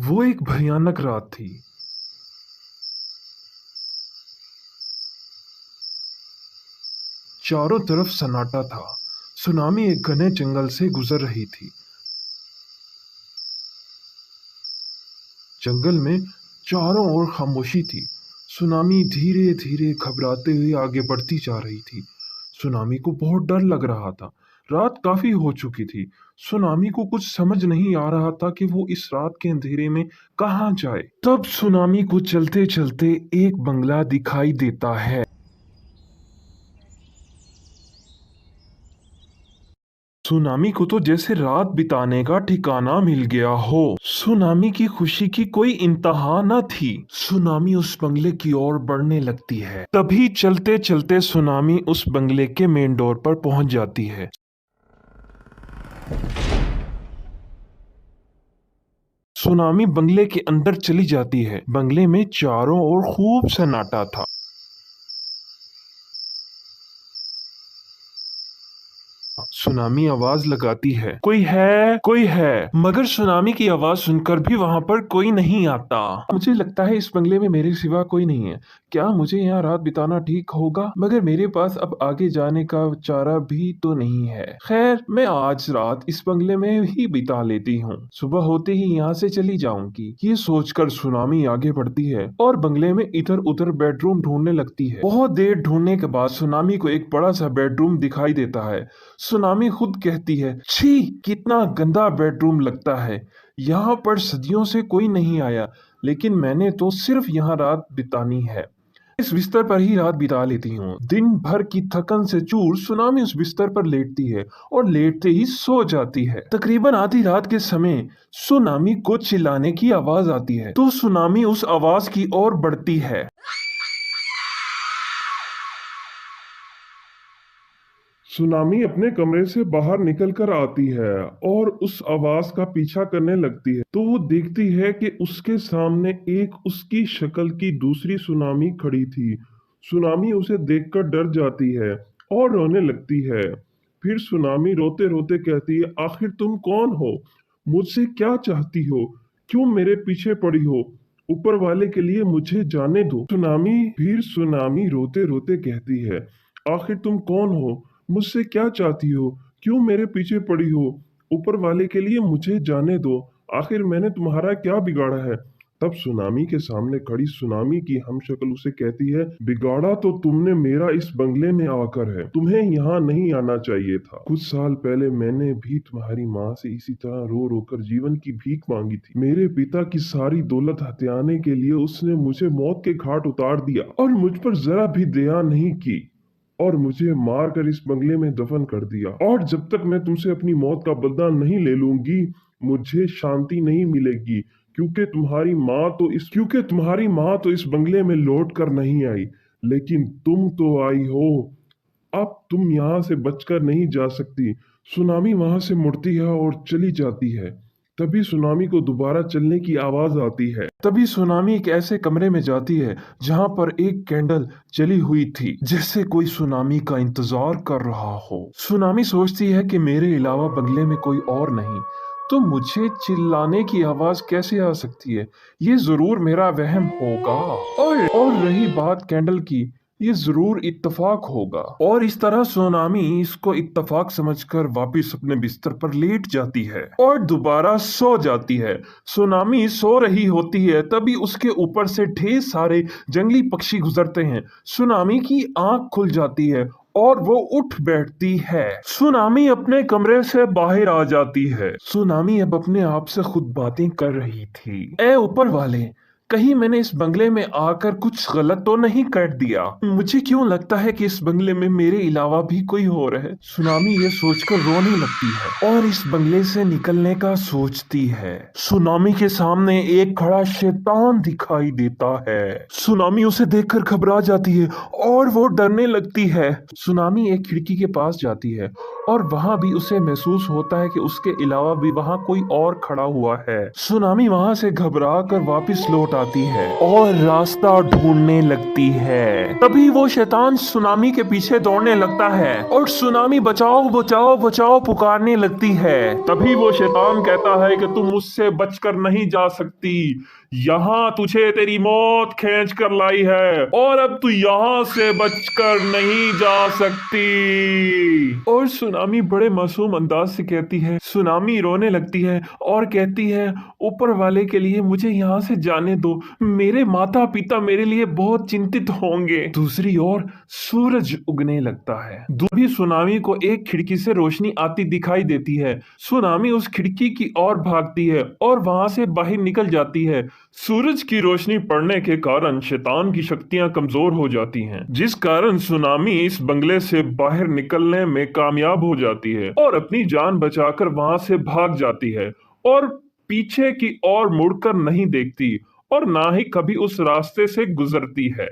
वो एक भयानक रात थी। चारों तरफ सन्नाटा था। सुनामी एक घने जंगल से गुजर रही थी। जंगल में चारों ओर खामोशी थी। सुनामी धीरे धीरे घबराते हुए आगे बढ़ती जा रही थी। सुनामी को बहुत डर लग रहा था। रात काफी हो चुकी थी। सुनामी को कुछ समझ नहीं आ रहा था कि वो इस रात के अंधेरे में कहाँ जाए। तब सुनामी को चलते चलते एक बंगला दिखाई देता है। सुनामी को तो जैसे रात बिताने का ठिकाना मिल गया हो। सुनामी की खुशी की कोई इंतहा न थी। सुनामी उस बंगले की ओर बढ़ने लगती है। तभी चलते चलते सुनामी उस बंगले के मेन डोर पर पहुंच जाती है। सुनामी बंगले के अंदर चली जाती है। बंगले में चारों ओर खूब सन्नाटा था। सुनामी आवाज लगाती है, कोई है, कोई है। मगर सुनामी की आवाज सुनकर भी वहां पर कोई नहीं आता। मुझे लगता है इस बंगले में मेरे सिवा कोई नहीं है। क्या मुझे यहाँ रात बिताना ठीक होगा? मगर मेरे पास अब आगे जाने का चारा भी तो नहीं है। खैर, मैं आज रात इस बंगले में ही बिता लेती हूँ। सुबह होते ही यहाँ से चली जाऊंगी। ये सोचकर सुनामी आगे बढ़ती है और बंगले में इधर उधर बेडरूम ढूंढने लगती है। बहुत देर ढूंढने के बाद सुनामी को एक बड़ा सा बेडरूम दिखाई देता है। सुनामी खुद कहती है, छी, कितना गंदा बेडरूम लगता है। यहाँ पर सदियों से कोई नहीं आया, लेकिन मैंने तो सिर्फ यहाँ रात बितानी है। इस बिस्तर पर ही रात बिता लेती हूँ। दिन भर की थकन से चूर सुनामी उस बिस्तर पर लेटती है और लेटते ही सो जाती है। तकरीबन आधी रात के समय सुनामी को चिल्लाने की आवाज आती है, तो सुनामी उस आवाज की ओर बढ़ती है। सुनामी अपने कमरे से बाहर निकल कर आती है और उस आवाज का पीछा करने लगती है। तो वो देखती है कि उसके सामने एक उसकी शक्ल की दूसरी सुनामी खड़ी थी। सुनामी उसे देखकर डर जाती है और रोने लगती है। फिर सुनामी रोते रोते कहती है, आखिर तुम कौन हो? मुझसे क्या चाहती हो? क्यों मेरे पीछे पड़ी हो? ऊपर वाले के लिए मुझे जाने दो। सुनामी रोते रोते कहती है, आखिर तुम कौन हो? मुझसे क्या चाहती हो? क्यों मेरे पीछे पड़ी हो? ऊपर वाले के लिए मुझे जाने दो। आखिर मैंने तुम्हारा क्या बिगाड़ा है? तब सुनामी के सामने खड़ी सुनामी की हमशक्ल उसे कहती है, बिगाड़ा तो तुमने मेरा इस बंगले में आकर है। तुम्हें यहाँ नहीं आना चाहिए था। कुछ साल पहले मैंने भी तुम्हारी माँ से इसी तरह रो रो कर जीवन की भीख मांगी थी। मेरे पिता की सारी दौलत हथियाने के लिए उसने मुझे मौत के घाट उतार दिया और मुझ पर जरा भी दया नहीं की और मुझे मार कर इस बंगले में दफन कर दिया। और जब तक मैं तुमसे अपनी मौत का बदला नहीं ले लूंगी, मुझे शांति नहीं मिलेगी। क्योंकि तुम्हारी माँ तो इस बंगले में लौट कर नहीं आई, लेकिन तुम तो आई हो। अब तुम यहाँ से बचकर नहीं जा सकती। सुनामी वहां से मुड़ती है और चली जाती है। तभी सुनामी को दोबारा चलने की आवाज आती है। तभी सुनामी एक ऐसे कमरे में जाती है जहां पर एक कैंडल जली हुई थी, जैसे कोई सुनामी का इंतजार कर रहा हो। सुनामी सोचती है कि मेरे अलावा बंगले में कोई और नहीं, तो मुझे चिल्लाने की आवाज कैसे आ सकती है? ये जरूर मेरा वहम होगा। और रही बात कैंडल की, ये जरूर इत्तेफाक होगा। और इस तरह सुनामी इसको इत्तेफाक समझकर वापस अपने बिस्तर पर लेट जाती है और दोबारा सो जाती है। सुनामी सो रही होती है, तभी उसके ऊपर से ढेर सारे जंगली पक्षी गुजरते हैं। सुनामी की आंख खुल जाती है और वो उठ बैठती है। सुनामी अपने कमरे से बाहर आ जाती है। सुनामी अब अपने आप से खुद बातें कर रही थी, ए ऊपर वाले, कहीं मैंने इस बंगले में आकर कुछ गलत तो नहीं कर दिया? मुझे क्यों लगता है कि इस बंगले में मेरे अलावा भी कोई और है? सुनामी ये सोचकर रोने लगती है और इस बंगले से निकलने का सोचती है। सुनामी के सामने एक खड़ा शैतान दिखाई देता है। सुनामी उसे देखकर घबरा जाती है और वो डरने लगती है। सुनामी एक खिड़की के पास जाती है और वहां भी उसे महसूस होता है कि उसके अलावा भी वहां कोई और खड़ा हुआ है। सुनामी वहां से घबरा कर वापस लौट जाती है और रास्ता ढूंढने लगती है। तभी वो शैतान सुनामी के पीछे दौड़ने लगता है और सुनामी बचाओ बचाओ बचाओ पुकारने लगती है। तभी वो शैतान कहता है कि तुम मुझसे बचकर नहीं जा सकती, यहाँ तुझे तेरी मौत खींच कर लाई है और अब तू यहाँ से बचकर नहीं जा सकती। और सुनामी बड़े मासूम अंदाज से कहती है, सुनामी रोने लगती है और कहती है, ऊपर वाले के लिए मुझे यहाँ से जाने दो, मेरे माता पिता मेरे लिए बहुत चिंतित होंगे। दूसरी ओर सूरज उगने लगता है। दूसरी सुनामी को एक खिड़की से रोशनी आती दिखाई देती है। सुनामी उस खिड़की की ओर भागती है और वहां से बाहर निकल जाती है। सूरज की रोशनी पड़ने के कारण शैतान की शक्तियां कमजोर हो जाती हैं, जिस कारण सुनामी इस बंगले से बाहर निकलने में कामयाब हो जाती है और अपनी जान बचाकर वहां से भाग जाती है और पीछे की ओर मुड़कर नहीं देखती और ना ही कभी उस रास्ते से गुजरती है।